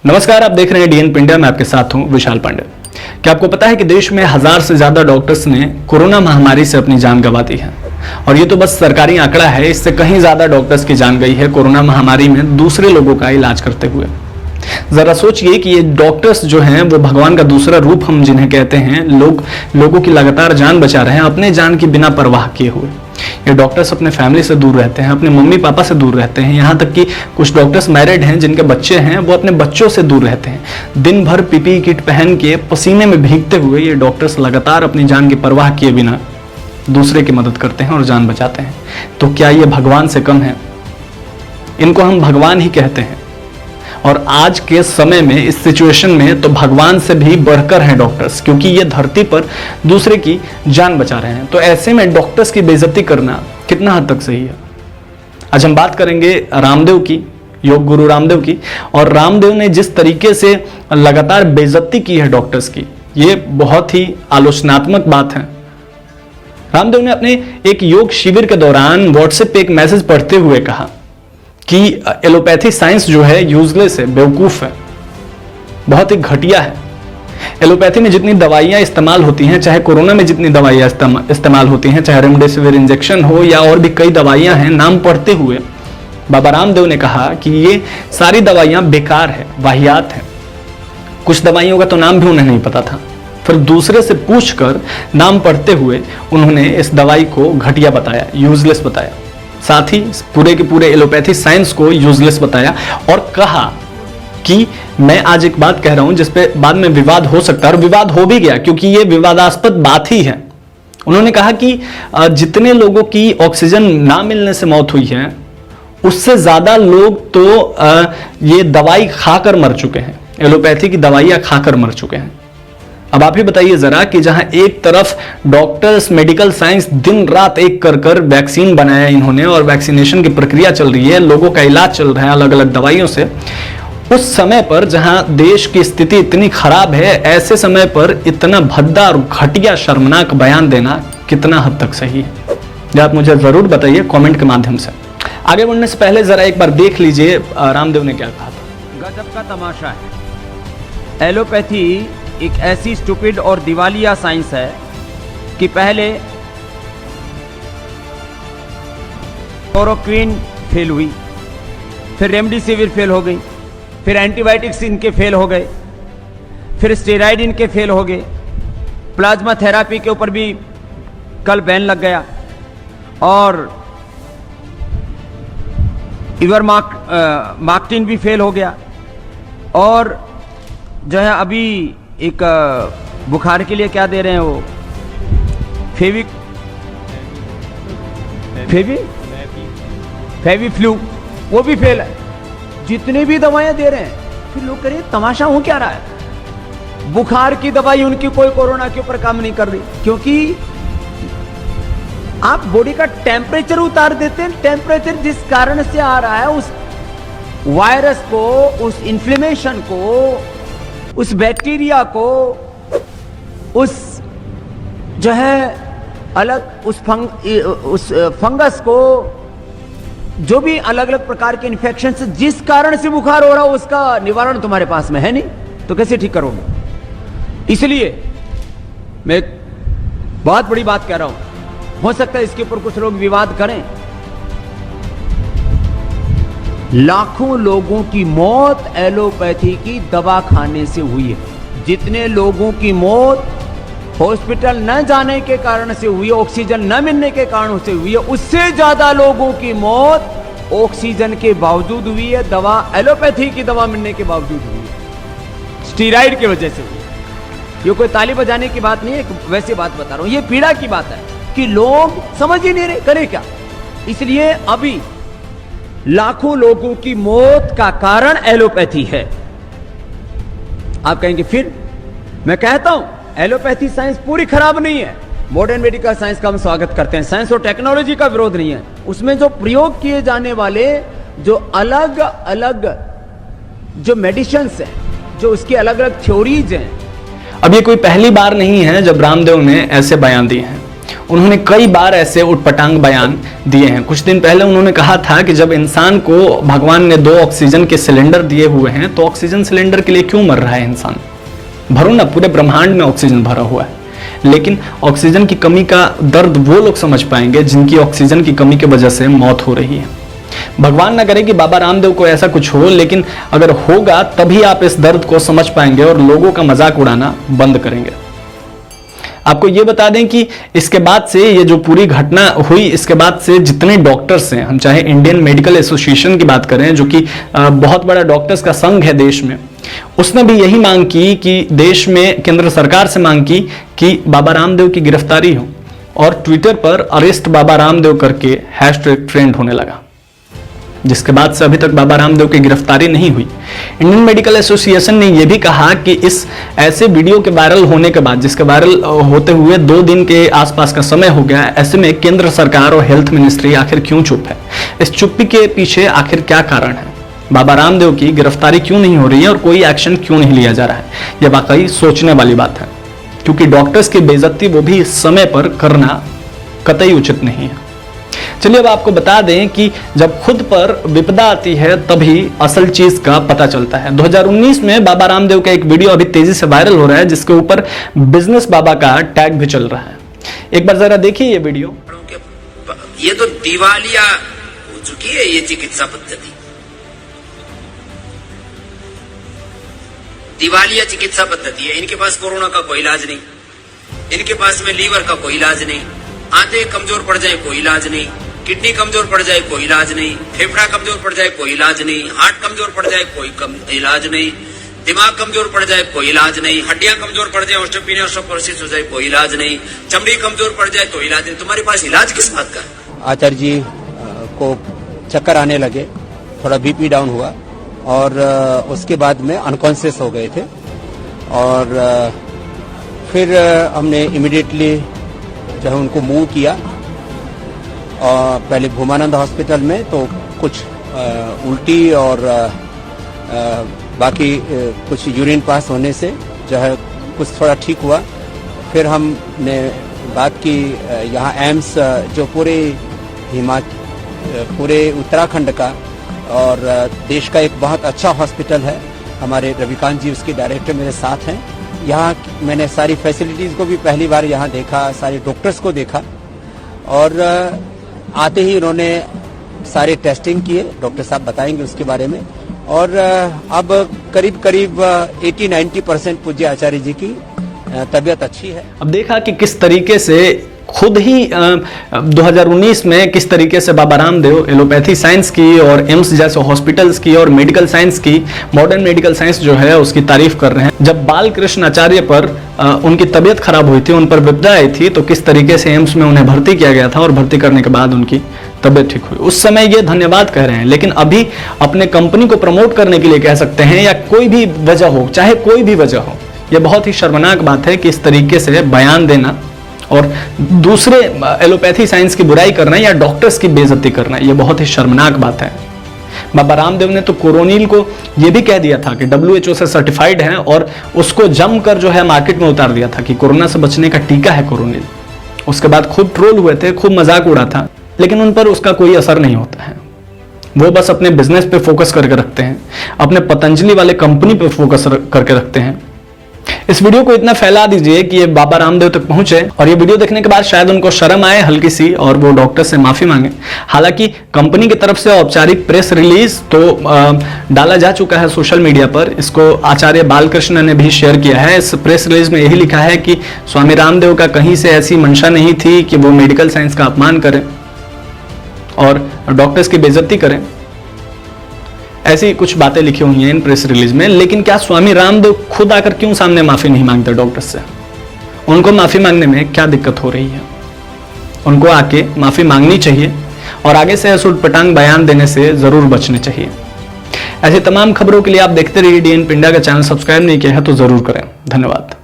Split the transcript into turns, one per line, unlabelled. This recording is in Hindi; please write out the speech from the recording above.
नमस्कार, आप देख रहे हैं डीएन इंडिया। मैं आपके साथ हूं विशाल पांडे। क्या आपको पता है कि देश में 1000 से ज्यादा डॉक्टर्स ने कोरोना महामारी से अपनी जान गंवा दी है। और ये तो बस सरकारी आंकड़ा है, इससे कहीं ज्यादा डॉक्टर्स की जान गई है कोरोना महामारी में दूसरे लोगों का इलाज करते हुए। जरा सोचिए कि ये डॉक्टर्स जो हैं वो भगवान का दूसरा रूप हम जिन्हें कहते हैं, लोगों की लगातार जान बचा रहे हैं अपने जान की बिना परवाह किए हुए। ये डॉक्टर्स अपने फैमिली से दूर रहते हैं, अपने मम्मी पापा से दूर रहते हैं। यहाँ तक कि कुछ डॉक्टर्स मैरिड हैं जिनके बच्चे हैं, वो अपने बच्चों से दूर रहते हैं। दिन भर पीपीई किट पहन के पसीने में भीगते हुए ये डॉक्टर्स लगातार अपनी जान की परवाह किए बिना दूसरे की मदद करते हैं और जान बचाते हैं। तो क्या ये भगवान से कम है? इनको हम भगवान ही कहते हैं। और आज के समय में इस सिचुएशन में तो भगवान से भी बढ़कर हैं डॉक्टर्स, क्योंकि ये धरती पर दूसरे की जान बचा रहे हैं। तो ऐसे में डॉक्टर्स की बेइज्जती करना कितना हद तक सही है? आज हम बात करेंगे रामदेव की, योग गुरु रामदेव की। और रामदेव ने जिस तरीके से लगातार बेइज्जती की है डॉक्टर्स की, ये बहुत ही आलोचनात्मक बात है। रामदेव ने अपने एक योग शिविर के दौरान व्हाट्सएप पे एक मैसेज पढ़ते हुए कहा कि एलोपैथी साइंस जो है यूजलेस है, बेवकूफ है, बहुत ही घटिया है। एलोपैथी में जितनी दवाइयां इस्तेमाल होती हैं, चाहे कोरोना में जितनी दवाइयां इस्तेमाल होती हैं, चाहे रेमडेसिविर इंजेक्शन हो या और भी कई दवाइयां हैं, नाम पढ़ते हुए बाबा रामदेव ने कहा कि ये सारी दवाइयां बेकार है, वाहियात है। कुछ दवाइयों का तो नाम भी उन्हें नहीं पता था, फिर दूसरे से पूछकर नाम पढ़ते हुए उन्होंने इस दवाई को घटिया बताया, यूजलेस बताया। साथ ही पूरे के पूरे एलोपैथी साइंस को यूजलेस बताया और कहा कि मैं आज एक बात कह रहा हूं जिस पे बाद में विवाद हो सकता है, और विवाद हो भी गया क्योंकि ये विवादास्पद बात ही है। उन्होंने कहा कि जितने लोगों की ऑक्सीजन ना मिलने से मौत हुई है, उससे ज्यादा लोग तो ये दवाई खाकर मर चुके हैं, एलोपैथी की दवाइयां खाकर मर चुके हैं। अब आप ही बताइए जरा कि जहां एक तरफ डॉक्टर्स, मेडिकल साइंस दिन रात एक कर वैक्सीन बनाया इन्होंने और वैक्सीनेशन की प्रक्रिया चल रही है, लोगों का इलाज चल रहा है अलग अलग दवाइयों से, उस समय पर जहां देश की स्थिति इतनी खराब है, ऐसे समय पर इतना भद्दा और घटिया शर्मनाक बयान देना कितना हद तक सही है? ये आप मुझे जरूर बताइए कमेंट के माध्यम से। आगे बढ़ने से पहले जरा एक बार देख लीजिए रामदेव ने क्या कहा था।
गजब का तमाशा है। एलोपैथी एक ऐसी स्टूपिड और दिवालिया साइंस है कि पहले क्लोरोक्विन फेल हुई, फिर रेमडेसिविर फेल हो गई, फिर एंटीबायोटिक्स इनके फेल हो गए, फिर स्टेरॉइड इनके फेल हो गए, प्लाज्मा थेरापी के ऊपर भी कल बैन लग गया, और इवरमाक्टिन भी फेल हो गया, और जो है अभी एक बुखार के लिए क्या दे रहे हैं वो फेवी फ्लू, वो भी फेल है। जितने भी दवाएं दे रहे हैं, फिर लोग करें तमाशा हो क्या रहा है। बुखार की दवाई उनकी कोई कोरोना के ऊपर काम नहीं कर रही, क्योंकि आप बॉडी का टेम्परेचर उतार देते हैं। टेम्परेचर जिस कारण से आ रहा है, उस वायरस को, उस इन्फ्लेमेशन को, उस बैक्टीरिया को, उस जो है अलग उस फंगस को, जो भी अलग अलग प्रकार के इन्फेक्शन से जिस कारण से बुखार हो रहा हो, उसका निवारण तुम्हारे पास में है नहीं, तो कैसे ठीक करोगे? इसलिए मैं एक बहुत बड़ी बात कह रहा हूं, हो सकता है इसके ऊपर कुछ लोग विवाद करें। लाखों लोगों की मौत एलोपैथी की दवा खाने से हुई है। जितने लोगों की मौत हॉस्पिटल न जाने के कारण से हुई है, ऑक्सीजन न मिलने के कारण से हुई है, उससे ज्यादा लोगों की मौत ऑक्सीजन के बावजूद हुई है, दवा एलोपैथी की दवा मिलने के बावजूद हुई है, स्टीरॉइड की वजह से हुई है। ये कोई ताली बजाने की बात नहीं है, वैसे बात बता रहा हूं। ये पीड़ा की बात है कि लोग समझ ही नहीं रहे करें क्या। इसलिए अभी लाखों लोगों की मौत का कारण एलोपैथी है। आप कहेंगे फिर, मैं कहता हूं एलोपैथी साइंस पूरी खराब नहीं है। मॉडर्न मेडिकल साइंस का हम स्वागत करते हैं, साइंस और टेक्नोलॉजी का विरोध नहीं है। उसमें जो प्रयोग किए जाने वाले जो अलग अलग जो मेडिसिन्स हैं, जो उसकी अलग अलग थ्योरीज हैं।
अब ये कोई पहली बार नहीं है जब रामदेव ने ऐसे बयान दिए हैं। उन्होंने कई बार ऐसे उटपटांग बयान दिए हैं। कुछ दिन पहले उन्होंने कहा था कि जब इंसान को भगवान ने 2 ऑक्सीजन के सिलेंडर दिए हुए हैं तो ऑक्सीजन सिलेंडर के लिए क्यों मर रहा है इंसान? भरो ना, पूरे ब्रह्मांड में ऑक्सीजन भरा हुआ है। लेकिन ऑक्सीजन की कमी का दर्द वो लोग समझ पाएंगे जिनकी ऑक्सीजन की कमी की वजह से मौत हो रही है। भगवान ना करे कि बाबा रामदेव को ऐसा कुछ हो, लेकिन अगर होगा तभी आप इस दर्द को समझ पाएंगे और लोगों का मजाक उड़ाना बंद करेंगे। आपको ये बता दें कि इसके बाद से ये जो पूरी घटना हुई, इसके बाद से जितने डॉक्टर्स हैं, हम चाहे इंडियन मेडिकल एसोसिएशन की बात करें जो कि बहुत बड़ा डॉक्टर्स का संघ है देश में, उसने भी यही मांग की कि देश में केंद्र सरकार से मांग की कि बाबा रामदेव की गिरफ्तारी हो, और ट्विटर पर अरेस्ट बाबा रामदेव करके हैशटैग ट्रेंड होने लगा, जिसके बाद से अभी तक बाबा रामदेव की गिरफ्तारी नहीं हुई। इंडियन मेडिकल एसोसिएशन ने यह भी कहा कि इस ऐसे वीडियो के वायरल होने के बाद, जिसके वायरल होते हुए 2 दिन के आसपास का समय हो गया, ऐसे में केंद्र सरकार और हेल्थ मिनिस्ट्री आखिर क्यों चुप है? इस चुप्पी के पीछे आखिर क्या कारण है? बाबा रामदेव की गिरफ्तारी क्यों नहीं हो रही है और कोई एक्शन क्यों नहीं लिया जा रहा है? यह वाकई सोचने वाली बात है, क्योंकि डॉक्टर्स की बेइज्जती वो भी इस समय पर करना कतई उचित नहीं है। चलिए अब आपको बता दें कि जब खुद पर विपदा आती है तभी असल चीज का पता चलता है। 2019 में बाबा रामदेव का एक वीडियो अभी तेजी से वायरल हो रहा है, जिसके ऊपर बिजनेस बाबा का टैग भी चल रहा है। एक बार जरा देखिए ये वीडियो।
ये तो दिवालिया हो चुकी है ये चिकित्सा पद्धति, दिवालिया चिकित्सा पद्धति है। इनके पास कोरोना का कोई इलाज नहीं, इनके पास में लीवर का कोई इलाज नहीं, आंतें कमजोर पड़ जाए कोई इलाज नहीं, किडनी कमजोर पड़ जाए कोई इलाज नहीं, फेफड़ा कमजोर पड़ जाए कोई इलाज नहीं, हार्ट कमजोर पड़ जाए कोई इलाज नहीं, दिमाग कमजोर पड़ जाए कोई इलाज नहीं, हड्डियां कमजोर पड़ जाए, ऑस्टियोपेनिया ऑस्टियोपोरोसिस हो जाए कोई इलाज नहीं, चमड़ी कमजोर पड़ जाए तो इलाज नहीं। तुम्हारे पास इलाज किस बात का?
आचार्य जी को चक्कर आने लगे, थोड़ा बीपी डाउन हुआ और उसके बाद में अनकॉन्शियस हो गए थे, और फिर हमने इमीडिएटली जो है उनको मूव किया, और पहले भूमानंद हॉस्पिटल में तो कुछ उल्टी और बाकी कुछ यूरिन पास होने से जो है कुछ थोड़ा ठीक हुआ। फिर हमने बात की यहाँ एम्स जो पूरे उत्तराखंड का और देश का एक बहुत अच्छा हॉस्पिटल है, हमारे रविकांत जी उसके डायरेक्टर मेरे साथ हैं। यहाँ मैंने सारी फैसिलिटीज को भी पहली बार यहाँ देखा, सारे डॉक्टर्स को देखा, और आते ही उन्होंने सारे टेस्टिंग किए, डॉक्टर साहब बताएंगे उसके बारे में, और अब करीब 80-90% पूज्य आचार्य जी की तबीयत अच्छी है।
अब देखा कि किस तरीके से खुद ही 2019 में किस तरीके से बाबा रामदेव एलोपैथी साइंस की और एम्स जैसे हॉस्पिटल्स की और मेडिकल साइंस की, मॉडर्न मेडिकल साइंस जो है उसकी तारीफ कर रहे हैं। जब बालकृष्ण आचार्य पर उनकी तबीयत खराब हुई थी, उन पर विपदा आई थी, तो किस तरीके से एम्स में उन्हें भर्ती किया गया था और भर्ती करने के बाद उनकी तबीयत ठीक हुई। उस समय ये धन्यवाद कह रहे हैं, लेकिन अभी अपने कंपनी को प्रमोट करने के लिए कह सकते हैं, या कोई भी वजह हो, चाहे कोई भी वजह हो, यह बहुत ही शर्मनाक बात है कि इस तरीके से बयान देना और दूसरे एलोपैथी साइंस की बुराई करना या डॉक्टर्स की बेइज्जती करना, यह बहुत ही शर्मनाक बात है। बाबा रामदेव ने तो कोरोनिल को यह भी कह दिया था कि WHO से सर्टिफाइड है, और उसको जमकर जो है मार्केट में उतार दिया था कि कोरोना से बचने का टीका है कोरोनिल। उसके बाद खूब ट्रोल हुए थे, खूब मजाक उड़ा था, लेकिन उन पर उसका कोई असर नहीं होता है। वो बस अपने बिजनेस पे फोकस करके रखते हैं, अपने पतंजलि वाले कंपनी पे फोकस करके रखते हैं। इस वीडियो को इतना फैला दीजिए कि ये बाबा रामदेव तक पहुंचे, और ये वीडियो देखने के बाद शायद उनको शर्म आए हल्की सी, और वो डॉक्टर से माफी मांगे। हालांकि कंपनी की तरफ से औपचारिक प्रेस रिलीज तो डाला जा चुका है सोशल मीडिया पर, इसको आचार्य बालकृष्ण ने भी शेयर किया है। इस प्रेस रिलीज में यही लिखा है कि स्वामी रामदेव का कहीं से ऐसी मंशा नहीं थी कि वो मेडिकल साइंस का अपमान करें और डॉक्टर्स की बेइज्जती करें। ऐसी कुछ बातें लिखी हुई हैं इन प्रेस रिलीज में। लेकिन क्या स्वामी रामदेव खुद आकर क्यों सामने माफी नहीं मांगते डॉक्टर से? उनको माफी मांगने में क्या दिक्कत हो रही है? उनको आके माफी मांगनी चाहिए, और आगे से ऐसे उटपटांग बयान देने से जरूर बचने चाहिए। ऐसी तमाम खबरों के लिए आप देखते रहिए DN इंडिया का चैनल। सब्सक्राइब नहीं किया है तो जरूर करें। धन्यवाद।